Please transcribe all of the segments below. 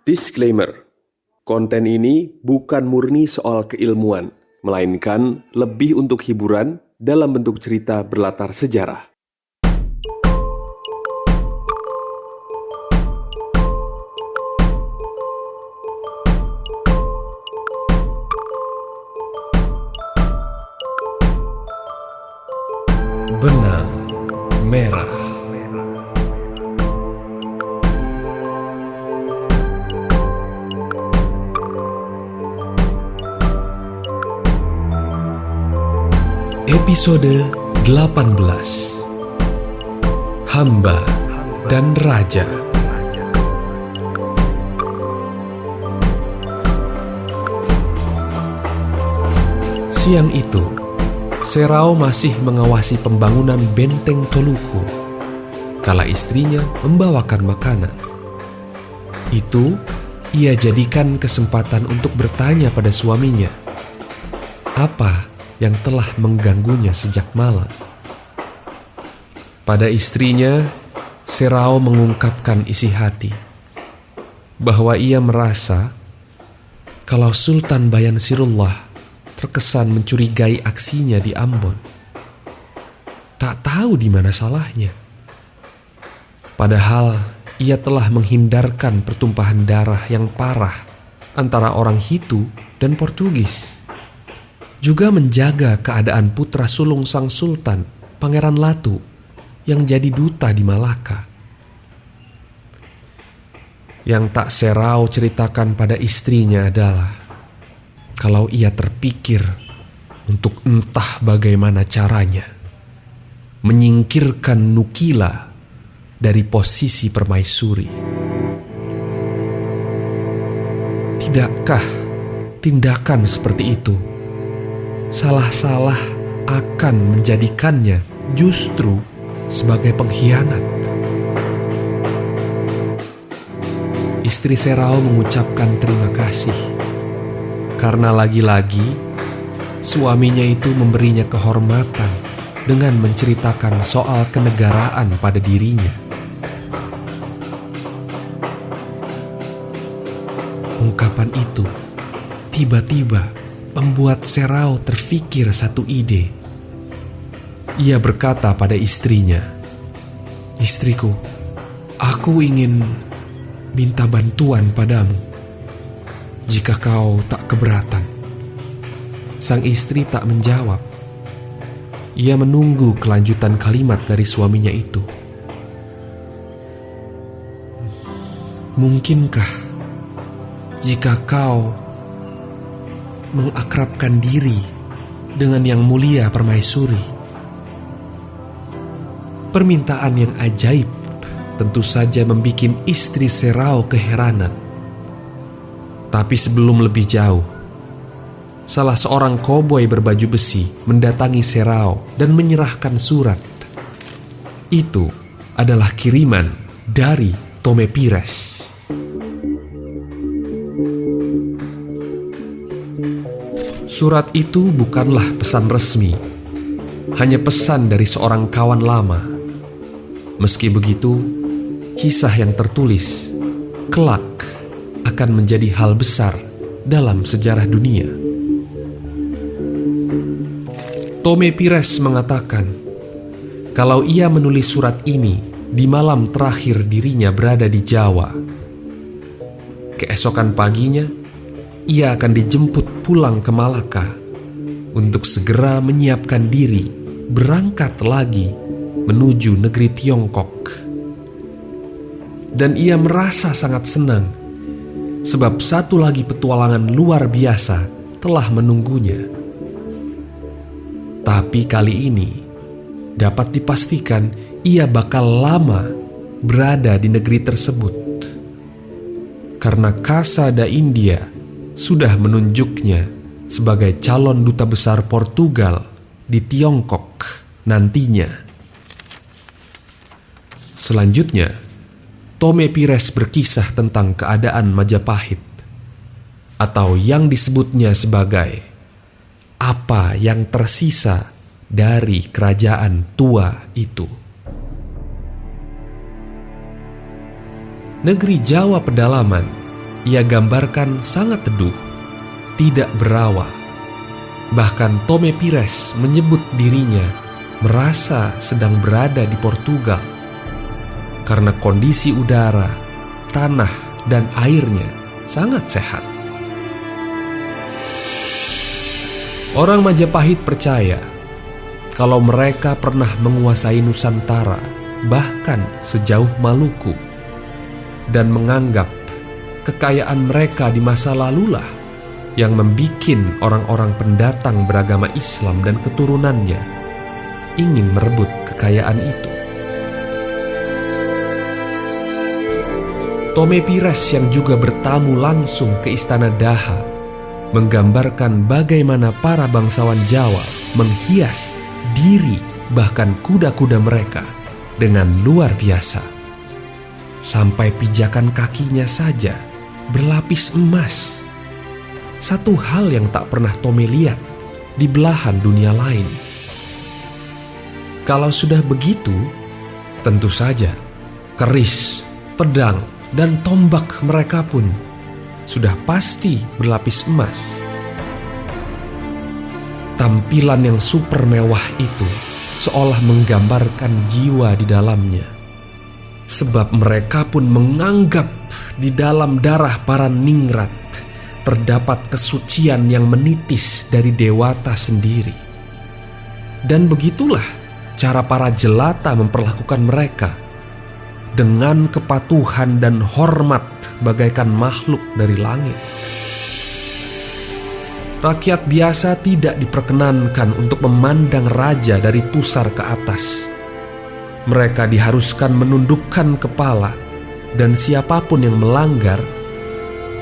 Disclaimer, konten ini bukan murni soal keilmuan, melainkan lebih untuk hiburan dalam bentuk cerita berlatar sejarah. Benang merah. Episode 18. Hamba dan Raja. Siang itu, Serao masih mengawasi pembangunan benteng Toluku kala istrinya membawakan makanan. Itu ia jadikan kesempatan untuk bertanya pada suaminya apa yang telah mengganggunya sejak malam. Pada istrinya, Serao mengungkapkan isi hati bahwa ia merasa kalau Sultan Bayan Sirullah terkesan mencurigai aksinya di Ambon. Tak tahu di mana salahnya. Padahal ia telah menghindarkan pertumpahan darah yang parah antara orang Hitu dan Portugis. Juga menjaga keadaan putra sulung sang Sultan, Pangeran Latu, yang jadi duta di Malaka. Yang tak Serao ceritakan pada istrinya adalah kalau ia terpikir untuk entah bagaimana caranya menyingkirkan Nukila dari posisi permaisuri. Tidakkah tindakan seperti itu salah-salah akan menjadikannya justru sebagai pengkhianat? Istri Serao mengucapkan terima kasih karena lagi-lagi suaminya itu memberinya kehormatan dengan menceritakan soal kenegaraan pada dirinya. Ungkapan itu tiba-tiba membuat Serao terfikir satu ide. Ia berkata pada istrinya, "Istriku, aku ingin minta bantuan padamu jika kau tak keberatan." Sang istri tak menjawab. Ia menunggu kelanjutan kalimat dari suaminya itu. "Mungkinkah jika kau mengakrabkan diri dengan yang mulia permaisuri?" Permintaan yang ajaib tentu saja membuat istri Serao keheranan. Tapi sebelum lebih jauh, salah seorang koboi berbaju besi mendatangi Serao dan menyerahkan surat. Itu adalah kiriman dari Tome Pires. Surat itu bukanlah pesan resmi, hanya pesan dari seorang kawan lama. Meski begitu, kisah yang tertulis kelak akan menjadi hal besar dalam sejarah dunia. Tome Pires mengatakan kalau ia menulis surat ini di malam terakhir dirinya berada di Jawa. Keesokan paginya, ia akan dijemput pulang ke Malaka untuk segera menyiapkan diri berangkat lagi menuju negeri Tiongkok. Dan ia merasa sangat senang sebab satu lagi petualangan luar biasa telah menunggunya. Tapi kali ini dapat dipastikan ia bakal lama berada di negeri tersebut karena Kasada India sudah menunjuknya sebagai calon duta besar Portugal di Tiongkok nantinya. Selanjutnya, Tome Pires berkisah tentang keadaan Majapahit, atau yang disebutnya sebagai apa yang tersisa dari kerajaan tua itu. Negeri Jawa pedalaman ia gambarkan sangat teduh, tidak berawa. Bahkan Tome Pires menyebut dirinya merasa sedang berada di Portugal karena kondisi udara, tanah, dan airnya sangat sehat. Orang Majapahit percaya kalau mereka pernah menguasai Nusantara, bahkan sejauh Maluku, dan menganggap kekayaan mereka di masa lalulah yang membikin orang-orang pendatang beragama Islam dan keturunannya ingin merebut kekayaan itu. Tome Pires yang juga bertamu langsung ke Istana Daha menggambarkan bagaimana para bangsawan Jawa menghias diri bahkan kuda-kuda mereka dengan luar biasa. Sampai pijakan kakinya saja berlapis emas. Satu hal yang tak pernah Tome lihat di belahan dunia lain. Kalau sudah begitu, tentu saja keris, pedang, dan tombak mereka pun sudah pasti berlapis emas. Tampilan yang super mewah itu seolah menggambarkan jiwa di dalamnya. Sebab mereka pun menganggap di dalam darah para ningrat terdapat kesucian yang menitis dari dewata sendiri. Dan begitulah cara para jelata memperlakukan mereka, dengan kepatuhan dan hormat bagaikan makhluk dari langit. Rakyat biasa tidak diperkenankan untuk memandang raja dari pusar ke atas. Mereka diharuskan menundukkan kepala, dan siapapun yang melanggar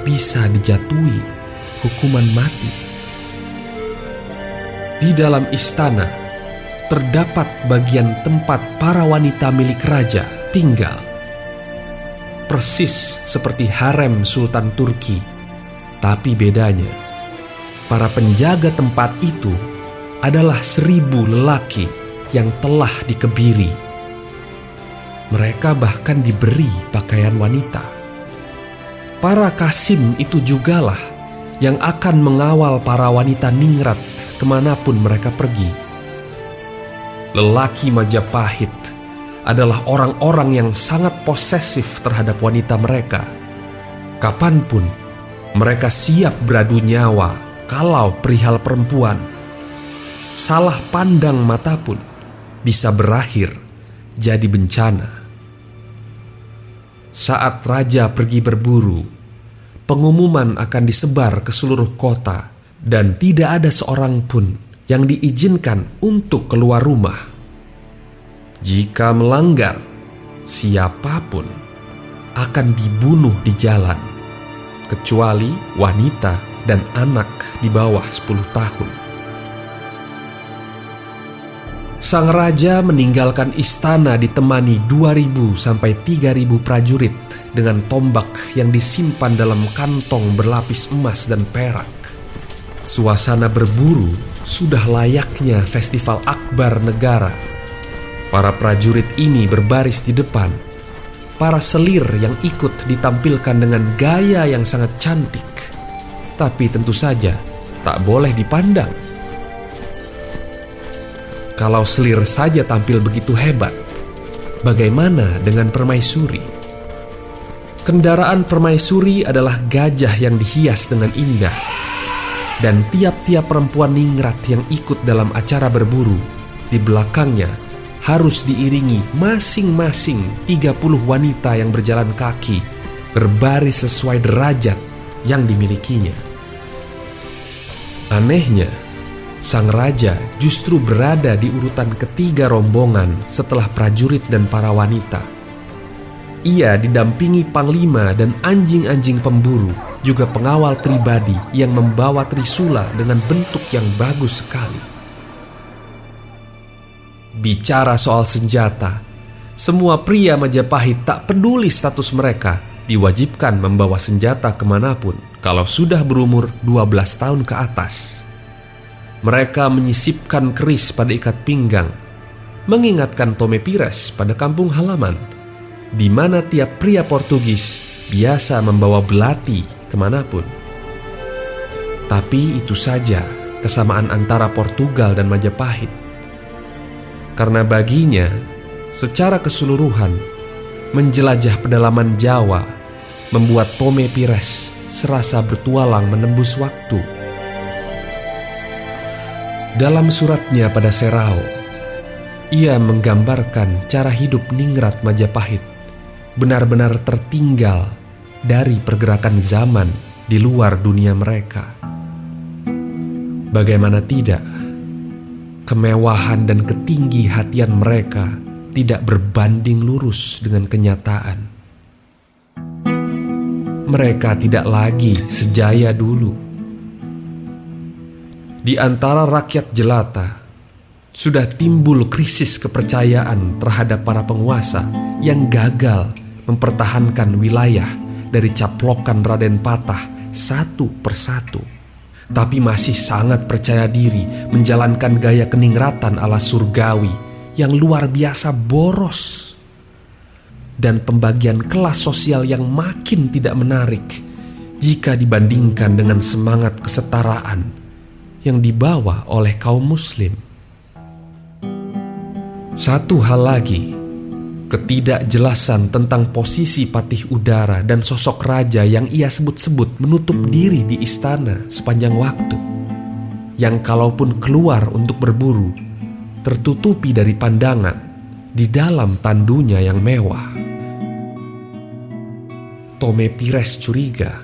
bisa dijatuhi hukuman mati. Di dalam istana terdapat bagian tempat para wanita milik raja tinggal. Persis seperti harem Sultan Turki, tapi bedanya para penjaga tempat itu adalah 1000 lelaki yang telah dikebiri. Mereka bahkan diberi pakaian wanita. Para kasim itu jugalah yang akan mengawal para wanita ningrat kemanapun mereka pergi. Lelaki Majapahit adalah orang-orang yang sangat posesif terhadap wanita mereka. Kapanpun mereka siap beradu nyawa kalau perihal perempuan. Salah pandang mata pun bisa berakhir jadi bencana. Saat raja pergi berburu, pengumuman akan disebar ke seluruh kota dan tidak ada seorang pun yang diizinkan untuk keluar rumah. Jika melanggar, siapapun akan dibunuh di jalan, kecuali wanita dan anak di bawah 10 tahun. Sang raja meninggalkan istana ditemani 2.000 sampai 3.000 prajurit dengan tombak yang disimpan dalam kantong berlapis emas dan perak. Suasana berburu sudah layaknya festival akbar negara. Para prajurit ini berbaris di depan. Para selir yang ikut ditampilkan dengan gaya yang sangat cantik, tapi tentu saja tak boleh dipandang. Kalau selir saja tampil begitu hebat, bagaimana dengan permaisuri? Kendaraan permaisuri adalah gajah yang dihias dengan indah, dan tiap-tiap perempuan ningrat yang ikut dalam acara berburu, di belakangnya harus diiringi masing-masing 30 wanita yang berjalan kaki, berbaris sesuai derajat yang dimilikinya. Anehnya, sang raja justru berada di urutan ketiga rombongan setelah prajurit dan para wanita. Ia didampingi panglima dan anjing-anjing pemburu, juga pengawal pribadi yang membawa trisula dengan bentuk yang bagus sekali. Bicara soal senjata, semua pria Majapahit tak peduli status mereka diwajibkan membawa senjata kemanapun kalau sudah berumur 12 tahun ke atas. Mereka menyisipkan keris pada ikat pinggang, mengingatkan Tome Pires pada kampung halaman, di mana tiap pria Portugis biasa membawa belati kemanapun. Tapi itu saja kesamaan antara Portugal dan Majapahit. Karena baginya, secara keseluruhan, menjelajah pedalaman Jawa membuat Tome Pires serasa bertualang menembus waktu. Dalam suratnya pada Serau, ia menggambarkan cara hidup ningrat Majapahit benar-benar tertinggal dari pergerakan zaman di luar dunia mereka. Bagaimana tidak, kemewahan dan ketinggi hatian mereka tidak berbanding lurus dengan kenyataan. Mereka tidak lagi sejaya dulu. Di antara rakyat jelata, sudah timbul krisis kepercayaan terhadap para penguasa yang gagal mempertahankan wilayah dari caplokan Raden Patah satu persatu, tapi masih sangat percaya diri menjalankan gaya keningratan ala surgawi yang luar biasa boros, dan pembagian kelas sosial yang makin tidak menarik jika dibandingkan dengan semangat kesetaraan yang dibawa oleh kaum muslim. Satu hal lagi, ketidakjelasan tentang posisi patih udara dan sosok raja yang ia sebut-sebut menutup diri di istana sepanjang waktu, yang kalaupun keluar untuk berburu, tertutupi dari pandangan di dalam tandunya yang mewah. Tome Pires curiga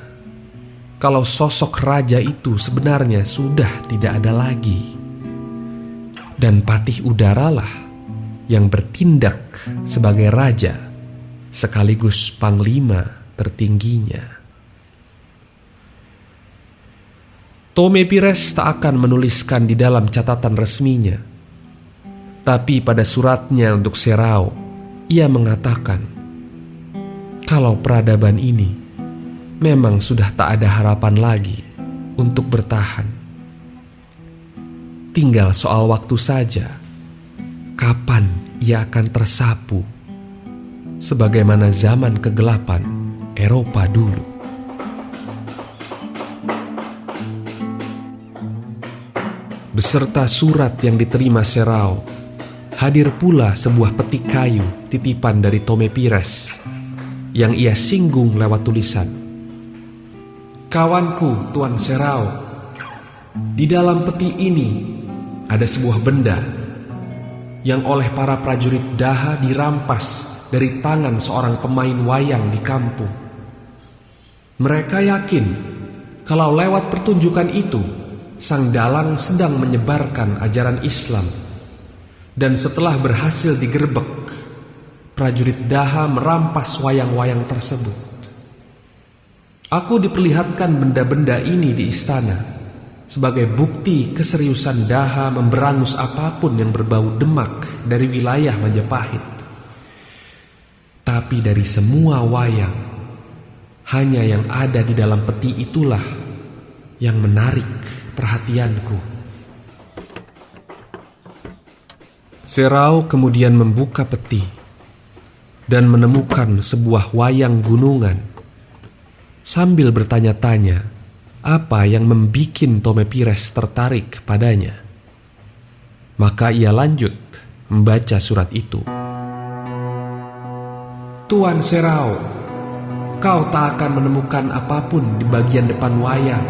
kalau sosok raja itu sebenarnya sudah tidak ada lagi, dan patih udaralah yang bertindak sebagai raja sekaligus panglima tertingginya. Tome Pires tak akan menuliskan di dalam catatan resminya, tapi pada suratnya untuk Serau, ia mengatakan kalau peradaban ini memang sudah tak ada harapan lagi untuk bertahan. Tinggal soal waktu saja kapan ia akan tersapu sebagaimana zaman kegelapan Eropa dulu. Beserta surat yang diterima Serau, hadir pula sebuah peti kayu titipan dari Tome Pires yang ia singgung lewat tulisan. Kawanku Tuan Serau, di dalam peti ini ada sebuah benda yang oleh para prajurit Daha dirampas dari tangan seorang pemain wayang di kampung. Mereka yakin kalau lewat pertunjukan itu, sang dalang sedang menyebarkan ajaran Islam. Dan setelah berhasil digerebek, prajurit Daha merampas wayang-wayang tersebut. Aku diperlihatkan benda-benda ini di istana sebagai bukti keseriusan Daha memberangus apapun yang berbau Demak dari wilayah Majapahit. Tapi dari semua wayang, hanya yang ada di dalam peti itulah yang menarik perhatianku. Serau kemudian membuka peti dan menemukan sebuah wayang gunungan, sambil bertanya-tanya apa yang membikin Tome Pires tertarik padanya. Maka ia lanjut membaca surat itu. Tuan Serau, kau tak akan menemukan apapun di bagian depan wayang.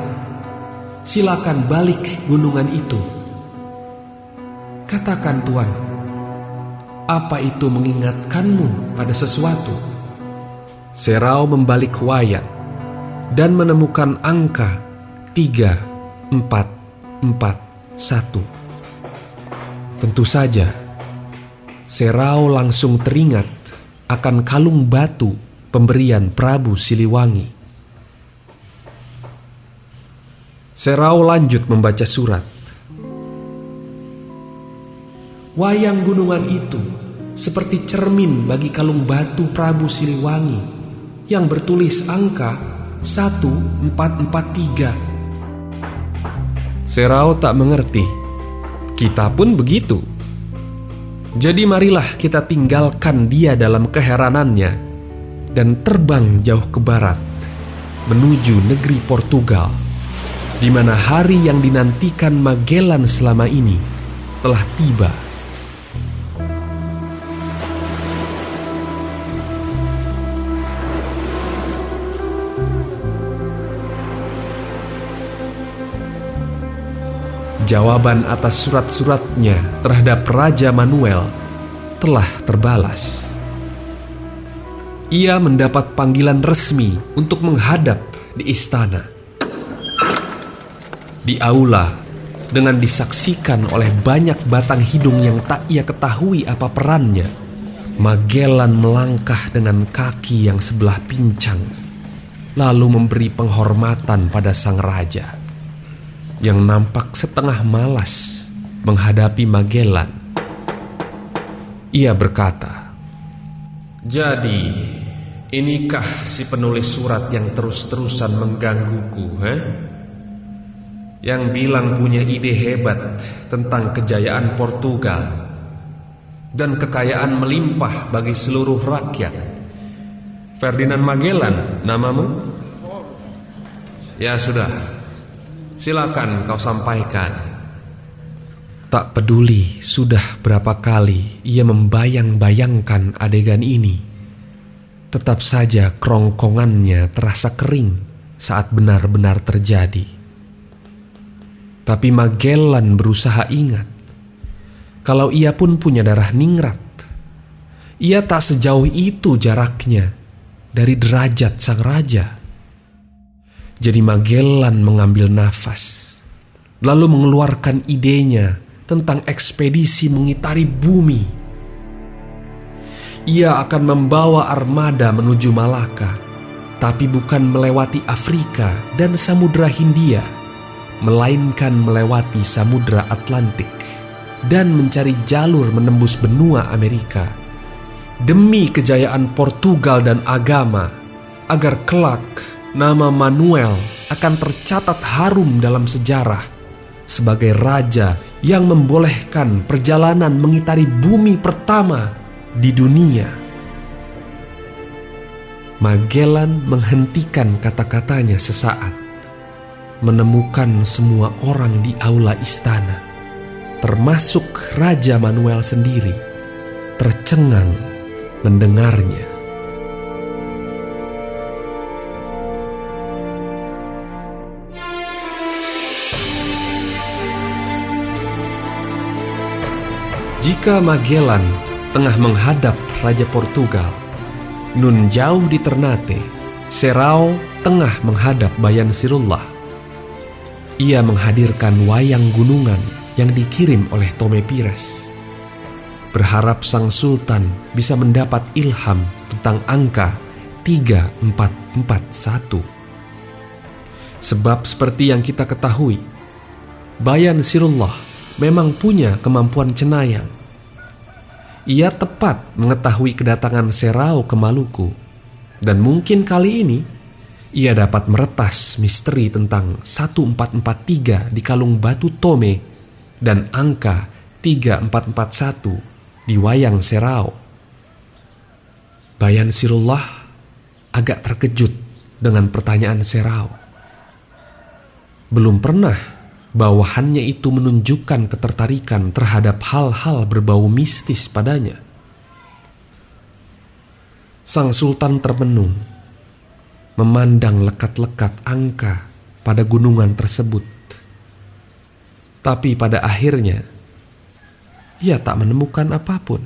Silakan balik gunungan itu. Katakan Tuan, apa itu mengingatkanmu pada sesuatu? Serau membalik wayang dan menemukan angka 3441. Tentu saja, Serau langsung teringat akan kalung batu pemberian Prabu Siliwangi. Serau lanjut membaca surat. Wayang gunungan itu seperti cermin bagi kalung batu Prabu Siliwangi yang bertulis angka 1443. Serau tak mengerti. Kita pun begitu. Jadi marilah kita tinggalkan dia dalam keheranannya dan terbang jauh ke barat menuju negeri Portugal, di mana hari yang dinantikan Magellan selama ini telah tiba. Jawaban atas surat-suratnya terhadap Raja Manuel telah terbalas. Ia mendapat panggilan resmi untuk menghadap di istana. Di aula, dengan disaksikan oleh banyak batang hidung yang tak ia ketahui apa perannya, Magellan melangkah dengan kaki yang sebelah pincang, lalu memberi penghormatan pada sang raja, yang nampak setengah malas menghadapi Magellan. Ia berkata, "Jadi, inikah si penulis surat yang terus-terusan menggangguku, Yang bilang punya ide hebat tentang kejayaan Portugal dan kekayaan melimpah bagi seluruh rakyat. Ferdinand Magellan namamu? Ya sudah, silakan kau sampaikan." Tak peduli sudah berapa kali ia membayang-bayangkan adegan ini, tetap saja kerongkongannya terasa kering saat benar-benar terjadi. Tapi Magellan berusaha ingat kalau ia pun punya darah ningrat. Ia tak sejauh itu jaraknya dari derajat sang raja. Jadi Magellan mengambil nafas, lalu mengeluarkan idenya tentang ekspedisi mengitari bumi. Ia akan membawa armada menuju Malaka, tapi bukan melewati Afrika dan Samudra Hindia, melainkan melewati Samudra Atlantik dan mencari jalur menembus benua Amerika demi kejayaan Portugal dan agama, agar kelak nama Manuel akan tercatat harum dalam sejarah sebagai raja yang membolehkan perjalanan mengitari bumi pertama di dunia. Magellan menghentikan kata-katanya sesaat, menemukan semua orang di aula istana, termasuk Raja Manuel sendiri, tercengang mendengarnya. Jika Magellan tengah menghadap Raja Portugal, nun jauh di Ternate, Serrao tengah menghadap Bayan Sirullah. Ia menghadirkan wayang gunungan yang dikirim oleh Tome Pires, berharap sang sultan bisa mendapat ilham tentang angka 3441. Sebab seperti yang kita ketahui, Bayan Sirullah memang punya kemampuan cenayang. Ia tepat mengetahui kedatangan Serrao ke Maluku, dan mungkin kali ini ia dapat meretas misteri tentang 1443 di kalung batu Tome dan angka 3441 di wayang Serrao. Bayan Sirullah agak terkejut dengan pertanyaan Serrao. Belum pernah bawahannya itu menunjukkan ketertarikan terhadap hal-hal berbau mistis padanya. Sang sultan termenung, memandang lekat-lekat angka pada gunungan tersebut. Tapi pada akhirnya, ia tak menemukan apapun.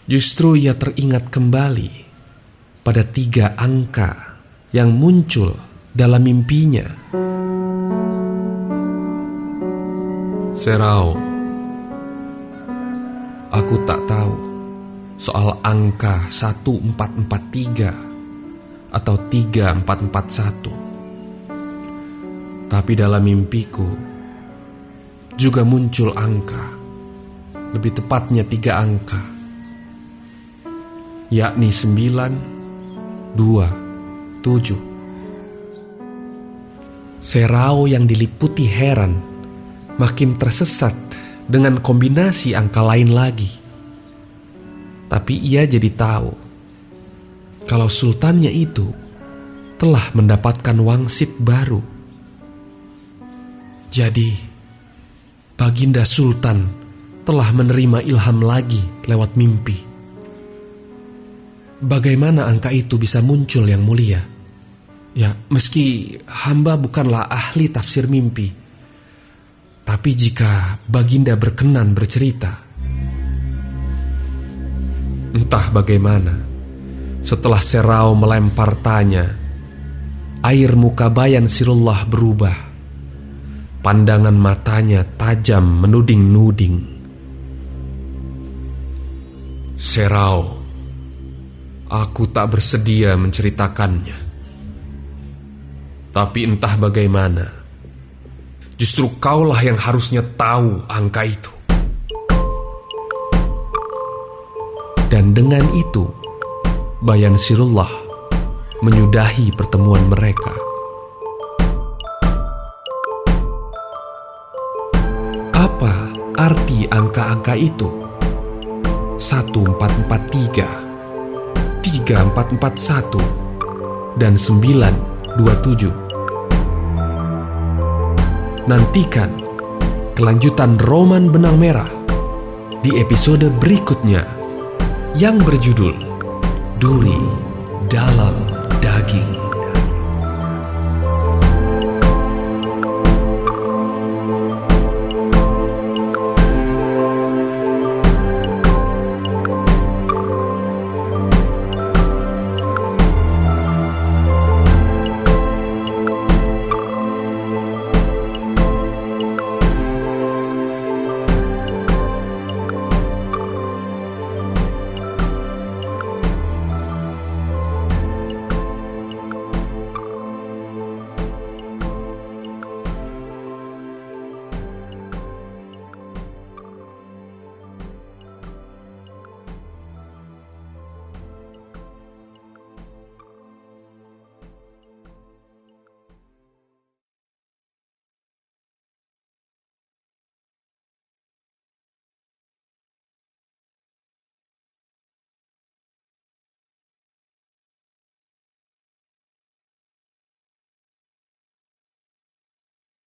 Justru ia teringat kembali pada 3 angka yang muncul dalam mimpinya. Serrao, aku tak tahu soal angka 1443 atau 3441. Tapi dalam mimpiku juga muncul angka, lebih tepatnya 3 angka, yakni 9, 2, 7. Serrao yang diliputi heran makin tersesat dengan kombinasi angka lain lagi. Tapi ia jadi tahu kalau sultannya itu telah mendapatkan wangsit baru. Jadi, Baginda Sultan telah menerima ilham lagi lewat mimpi. Bagaimana angka itu bisa muncul, Yang Mulia? Ya, meski hamba bukanlah ahli tafsir mimpi, tapi jika Baginda berkenan bercerita. Entah bagaimana, setelah Serau melempar tanya, air muka Bayan Sirullah berubah. Pandangan matanya tajam menuding-nuding. Serau, aku tak bersedia menceritakannya. Tapi entah bagaimana, justru kaulah yang harusnya tahu angka itu. Dan dengan itu, Bayan Sirullah menyudahi pertemuan mereka. Apa arti angka-angka itu? 1443, 3441, dan 927. Nantikan kelanjutan roman Benang Merah di episode berikutnya yang berjudul Duri Dalam Daging.